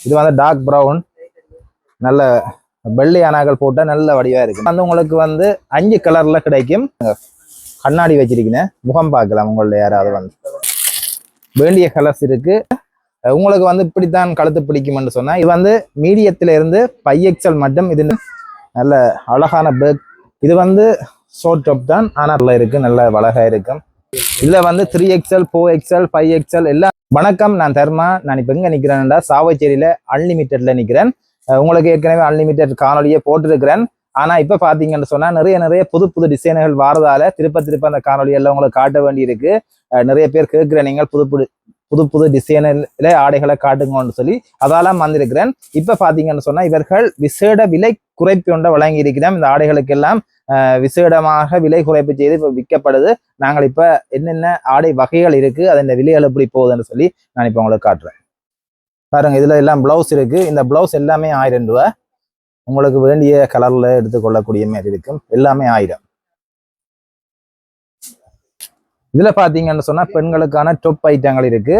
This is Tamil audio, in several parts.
இது வந்து டார்க் ப்ரௌன், நல்ல வெள்ளை அணாக்கள் போட்ட நல்ல வடிவா இருக்கு. வந்து உங்களுக்கு வந்து 5 கலர்ல கிடைக்கும். கண்ணாடி வச்சிருக்கீங்க, முகம் பார்க்கலாம். உங்கள யாராவது வந்து வேண்டிய கலர்ஸ் இருக்கு. உங்களுக்கு வந்து இப்படித்தான் கழுத்து பிடிக்கும்னு சொன்னா இது வந்து மீடியத்தில இருந்து 5XL மட்டும். இது நல்ல அழகான பேக். இது வந்து ஷார்ட் டாப் தான், ஆனால் இருக்கு, நல்ல அழகா இருக்கும். இதுல வந்து 3XL 4XL 5XL எல்லாம். வணக்கம், நான் தர்மா. நான் இப்ப எங்க நிக்கிறேன்டா, சாவச்சேரியில அன்லிமிட்டட்ல நிக்கிறேன். உங்களுக்கு ஏற்கனவே அன்லிமிட்டட் காணொலியை போட்டிருக்கிறேன். ஆனா இப்ப பாத்தீங்கன்னு சொன்னா நிறைய புது புது டிசைன்கள் வாரதால திருப்ப அந்த காணொலி எல்லாம் உங்களுக்கு காட்ட வேண்டி இருக்கு. நிறைய பேர் கேட்கிற நீங்கள் புது டிசைனில் ஆடைகளை காட்டுங்கன்னு சொல்லி அதெல்லாம் வந்திருக்கிறேன். இப்ப பாத்தீங்கன்னு சொன்னா இவர்கள் விசேட விலை குறைப்பு ஒன்றை வழங்கி இருக்கிறோம். இந்த ஆடைகளுக்கு எல்லாம் விசேடமாக விலை குறைப்பு செய்து இப்ப விற்கப்படுது. நாங்கள் இப்ப என்னென்ன ஆடை வகைகள் இருக்கு, அதன் விலைகள் எப்படி போகுதுன்னு சொல்லி நான் இப்ப உங்களுக்கு காட்டுறேன். பாருங்க, இதுல எல்லாம் பிளவுஸ் இருக்கு. இந்த பிளவுஸ் எல்லாமே 1000 ரூபாய். உங்களுக்கு வேண்டிய கலர்ல எடுத்துக்கொள்ளக்கூடிய மாதிரி இருக்கும். எல்லாமே 1000. இதுல பாத்தீங்கன்னு சொன்னா பெண்களுக்கான டொப் ஐட்டங்கள் இருக்கு.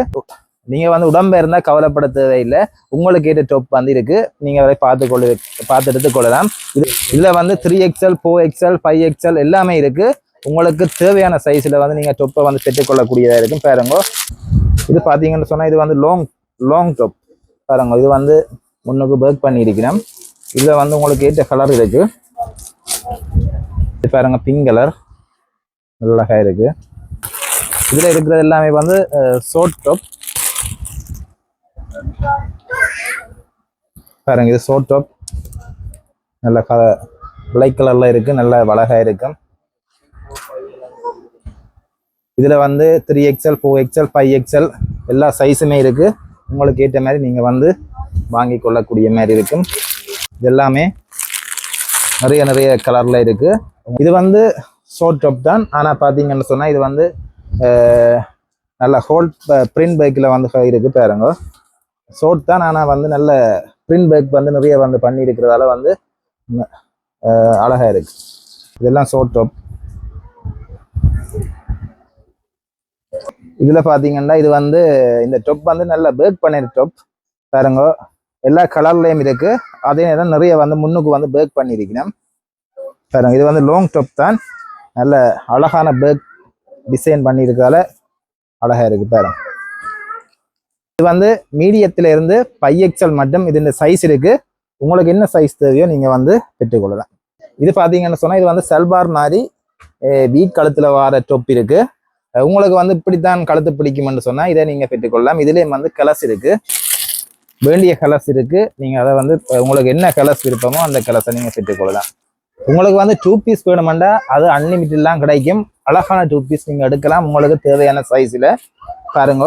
நீங்க வந்து உடம்பெயர்ந்தா கவலைப்பட தேவையில்லை. உங்களுக்கு ஏற்ற டொப் வந்து இருக்கு. நீங்க அதை பார்த்து எடுத்துக்கொள்ளலாம். இதுல வந்து 3XL 4XL 5XL எல்லாமே இருக்கு. உங்களுக்கு தேவையான சைஸ்ல வந்து நீங்க டொப்பை வந்து பெற்றுக்கொள்ளக்கூடியதா இருக்கும். பாருங்க, இது பாத்தீங்கன்னு சொன்னா இது வந்து லாங் டொப். பாருங்க, இது வந்து முன்னுக்கு பேக் பண்ணி இருக்கிறேன். இதுல வந்து உங்களுக்கு ஏற்ற கலர் இருக்கு. பாருங்க, பிங்க் கலர் அழகா இருக்கு. இதுல இருக்கிறது எல்லாமே வந்து ஷார்ட் டாப். பாருங்க, இது ஷார்ட் டாப், நல்ல பிளாக் கலர்ல இருக்கு, நல்ல அழகா இருக்கும். இதுல வந்து 3XL 4XL 5XL எல்லா சைஸுமே இருக்கு. உங்களுக்கு ஏற்ற மாதிரி நீங்க வந்து வாங்கி கொள்ளக்கூடிய மாதிரி இருக்கும். இது எல்லாமே நிறைய கலர்ல இருக்கு. இது வந்து ஷார்ட் டாப் தான். ஆனா பாத்தீங்கன்னு சொன்னா இது வந்து நல்ல ஹோல் பிரிண்ட் பேக்ல வந்து இருக்கு. பாருங்க, ஷார்ட் தான், ஆனா வந்து நல்ல பிரிண்ட் பேக் வந்து நிறைய வந்து பண்ணி இருக்கிறதால வந்து அழகா இருக்கு. இதெல்லாம் ஷார்ட் டாப். இதுல பாத்தீங்கன்னா இது வந்து இந்த டாப் வந்து நல்ல பேக் பண்ணிற டாப். பாருங்க, எல்லா கலர்லயும் இருக்கு. அதே நேரம் நிறைய வந்து முன்னுக்கு வந்து பேக் பண்ணிருக்கணும். பாருங்க, இது வந்து லாங் டாப் தான், நல்ல அழகான பேக் டிசைன் பண்ணியிருக்கால அழகா இருக்கு. பாருங்க, இது வந்து மீடியத்தில இருந்து 5XL மட்டும். இது இந்த சைஸ் இருக்கு. உங்களுக்கு என்ன சைஸ் தேவையோ நீங்க வந்து பெற்றுக்கொள்ளலாம். இது பாத்தீங்கன்னு சொன்னா இது வந்து சல்வார் மாதிரி வீக் கழுத்துல வர டொப் இருக்கு. உங்களுக்கு வந்து இப்படித்தான் கழுத்து பிடிக்கும்னு சொன்னா இதை நீங்க பெற்றுக்கொள்ளலாம். இதுலயும் வந்து கலர்ஸ் இருக்கு, வேண்டிய கலர்ஸ் இருக்கு. நீங்க அதை வந்து உங்களுக்கு என்ன கலர்ஸ் விருப்பமோ அந்த கலர்ஸை நீங்க பெற்றுக்கொள்ளலாம். உங்களுக்கு வந்து 2 பீஸ் வேணுமெண்டா அது அன்லிமிட்டட்லாம் கிடைக்கும். அழகான 2 பீஸ் நீங்க எடுக்கலாம் உங்களுக்கு தேவையான சைஸ்ல. பாருங்க,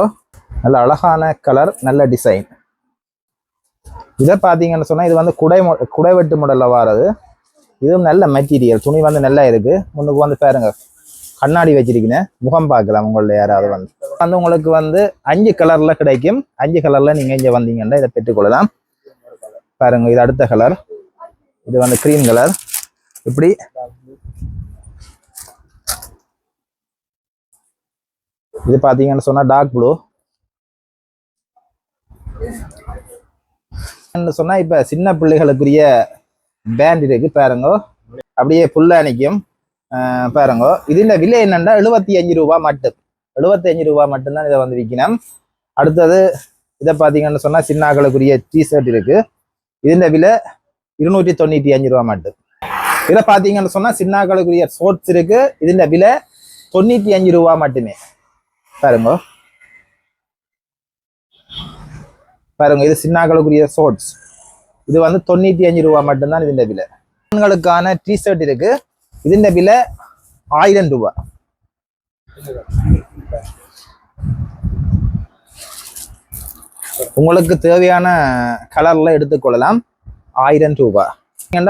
நல்ல அழகான கலர், நல்ல டிசைன். இதை பாத்தீங்கன்னு சொன்னா இது வந்து குடைவெட்டு மாடல்ல வாரது. இதுவும் நல்ல மெட்டீரியல், துணி வந்து நல்லா இருக்கு. முன்னுக்கு வந்து பாருங்க, கண்ணாடி வச்சிருக்கேன், முகம் பார்க்கலாம். உங்கள யாராவது வந்து உங்களுக்கு வந்து 5 கலர்ல கிடைக்கும். 5 கலர்ல நீங்க இங்க வந்தீங்கன்னா இதை பெற்றுக்கொள்ளலாம். பாருங்க, இது அடுத்த கலர். இது வந்து கிரீம் கலர். இப்படி இது பாத்தீங்கன்னு சொன்னா டார்க் ப்ளூ சொன்னா இப்ப சின்ன பிள்ளைகளுக்குரிய பேண்ட் இருக்கு. பாருங்க, அப்படியே புல்லா நிக்கும். பாருங்க, இதுல விலை என்னன்னா 75 ரூபாய் மட்டும். 75 ரூபாய் மட்டும்தான் இதை வந்து விற்கணும். அடுத்தது இதை பாத்தீங்கன்னு சொன்னா சின்னாக்களுக்குரிய டிஷர்ட் இருக்கு. இதுல விலை 295 ரூபாய் மட்டும். இதை பாத்தீங்கன்னு சொன்னா சின்னாக்களுக்குரிய ஷோர்ட்ஸ் இருக்கு. இதுல விலை 95 ரூபாய் மட்டுமே. பாருங்க பாருங்க, இது சின்னாக்களுக்குரிய ஷோர்ட்ஸ். இது வந்து 95 ரூபாய் மட்டும்தான் இதுல விலை. ஆண்களுக்கான டிஷர்ட் இருக்கு. இதுல விலை 1000 ரூபாய். உங்களுக்கு தேவையான கலர்ல எடுத்துக்கொள்ளலாம். 1000 ரூபாய்.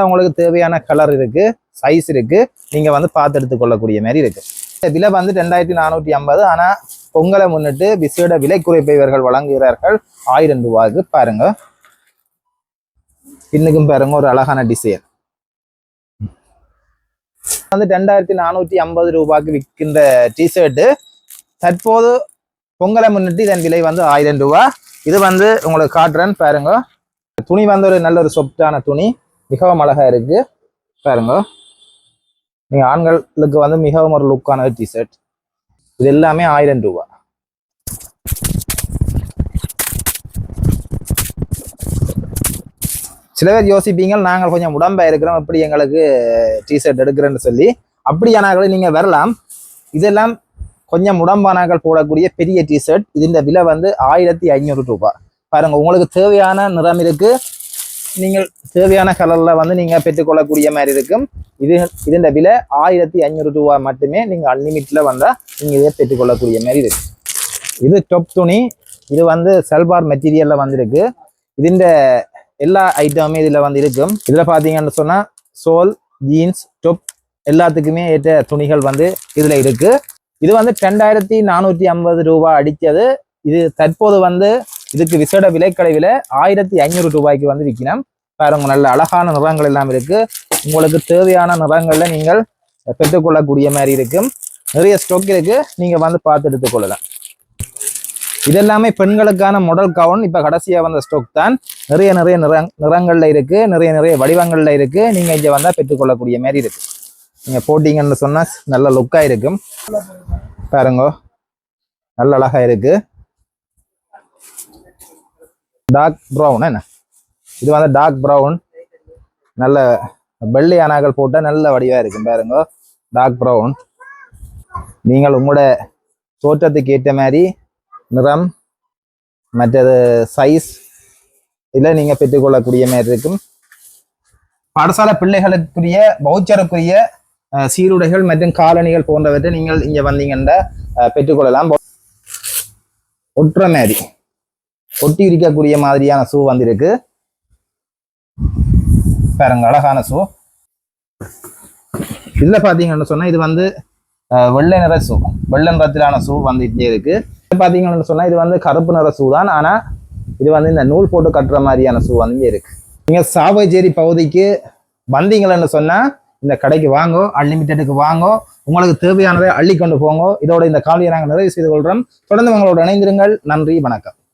உங்களுக்கு தேவையான கலர் இருக்கு, சைஸ் இருக்கு. நீங்க வந்து பார்த்து எடுத்துக்கொள்ளக்கூடிய மாதிரி இருக்கு. விலை வந்து 2450. ஆனா பொங்கலை முன்னிட்டு விசேட விலை குறைப்பை இவர்கள் வழங்குகிறார்கள் 1000 ரூபாய்க்கு. பாருங்க, இன்னுக்கும் பாருங்க ஒரு அழகான டிசைன். வந்து 2450 ரூபாய்க்கு விற்கின்ற டிஷர்ட் தற்போது பொங்கலை முன்னிட்டு இதன் விலை வந்து 1000 ரூபாய். இது வந்து உங்களுக்கு காட்டுறேன். பாருங்க, துணி வந்து ஒரு நல்ல ஒரு சொப்டான துணி, மிகவும் அழகா இருக்கு பாருங்க. நீங்க ஆண்களுக்கு வந்து மிகவும் ஒரு லுக்கான டிஷர்ட். இது எல்லாமே 1000 ரூபாய். சில பேர் யோசிப்பீங்க நாங்கள் கொஞ்சம் உடம்பா இருக்கிறோம் எப்படி எங்களுக்கு டிஷர்ட் எடுக்கிறேன்னு சொல்லி. அப்படியானாக்களை நீங்க வரலாம். இதெல்லாம் கொஞ்சம் உடம்பானாக்கள் போடக்கூடிய பெரிய டிஷர்ட். இதன் விலை வந்து 1500 ரூபாய். பாருங்க, உங்களுக்கு தேவையான நிறம் இருக்கு, நீங்கள் தேவையான கலர்ல வந்து நீங்க பெற்றுக்கொள்ளக்கூடிய மாதிரி இருக்கும். இதன் விலை 1500 ரூபாய் மட்டுமே. நீங்க அன்லிமிட்ல வந்தா நீங்க இதை பெற்றுக்கொள்ளக்கூடிய மாதிரி இருக்கு. இது டொப் துணி. இது வந்து சல்வார் மெட்டீரியல்ல வந்திருக்கு. இதுண்ட எல்லா ஐட்டமுமே இதுல வந்து இருக்கும். இதுல பாத்தீங்கன்னு சொன்னா சோல், ஜீன்ஸ், டொப் எல்லாத்துக்குமே ஏற்ற துணிகள் வந்து இதுல இருக்கு. இது வந்து 2450 ரூபாய் அடிச்சது. இது தற்போது வந்து இதுக்கு விசேட விலைக்கடை விலை 1500 ரூபாய்க்கு வந்து விற்கணும். பாருங்க, நல்ல அழகான நிறங்கள் எல்லாம் இருக்கு. உங்களுக்கு தேவையான நிறங்கள்ல நீங்கள் பெற்றுக்கொள்ளக்கூடிய மாதிரி இருக்கும். நிறைய ஸ்டாக் இருக்கு, நீங்க வந்து பார்த்து எடுத்துக்கொள்ளலாம். இதெல்லாமே பெண்களுக்கான மாடல் கவுன். இப்ப கடைசியா வந்த ஸ்டாக் தான். நிறைய நிறங்கள்ல இருக்கு, நிறைய வடிவங்கள்ல இருக்கு. நீங்க இங்க வந்தா பெற்றுக்கொள்ளக்கூடிய மாதிரி இருக்கு. நீங்க போட்டீங்கன்னு சொன்னா நல்ல லுக்கா இருக்கும். பாருங்க, நல்ல அழகா இருக்கு. Dark brown. என்ன இது வந்து டார்க் ப்ரௌன், நல்ல வெள்ளை அணாக்கள் போட்ட நல்ல வடிவா இருக்கும். பாருங்க, டார்க் ப்ரௌன். நீங்கள் உங்களோட தோற்றத்துக்கு ஏற்ற மாதிரி நிறம் மற்றது சைஸ் இதில் நீங்க பெற்றுக்கொள்ளக்கூடிய மாதிரி இருக்கும். பாடசாலை பிள்ளைகளுக்குரிய வவுச்சருக்குரிய சீருடைகள் மற்றும் காலணிகள் போன்றவற்றை நீங்கள் இங்க வந்தீங்கன்னா பெற்றுக்கொள்ளலாம். ஒட்டுற மாதிரி ஒட்டி இருக்கக்கூடிய மாதிரியான ஷூ வந்திருக்கு. பாருங்க, அழகான ஷூ. இதுல பாத்தீங்கன்னு சொன்னா இது வந்து வெள்ளை நிற ஷூ, வெள்ளை நிறத்திலான ஷூ வந்துட்டே இருக்கு. பாத்தீங்கன்னு சொன்னா இது வந்து கருப்பு நிற ஷூ தான். ஆனா இது வந்து இந்த நூல் போட்டு கட்டுற மாதிரியான ஷூ வந்து இருக்கு. நீங்க சாவகச்சேரி பகுதிக்கு வந்தீங்கன்னு சொன்னா இந்த கடைக்கு வாங்கோ, அன்லிமிட்டெடுக்கு வாங்கோ, உங்களுக்கு தேவையானதை அள்ளி கொண்டு போங்க. இதோட இந்த காலையை நாங்கள் நிறைவு செய்து கொள்றோம். தொடர்ந்து உங்களோட இணைந்திருங்கள். நன்றி, வணக்கம்.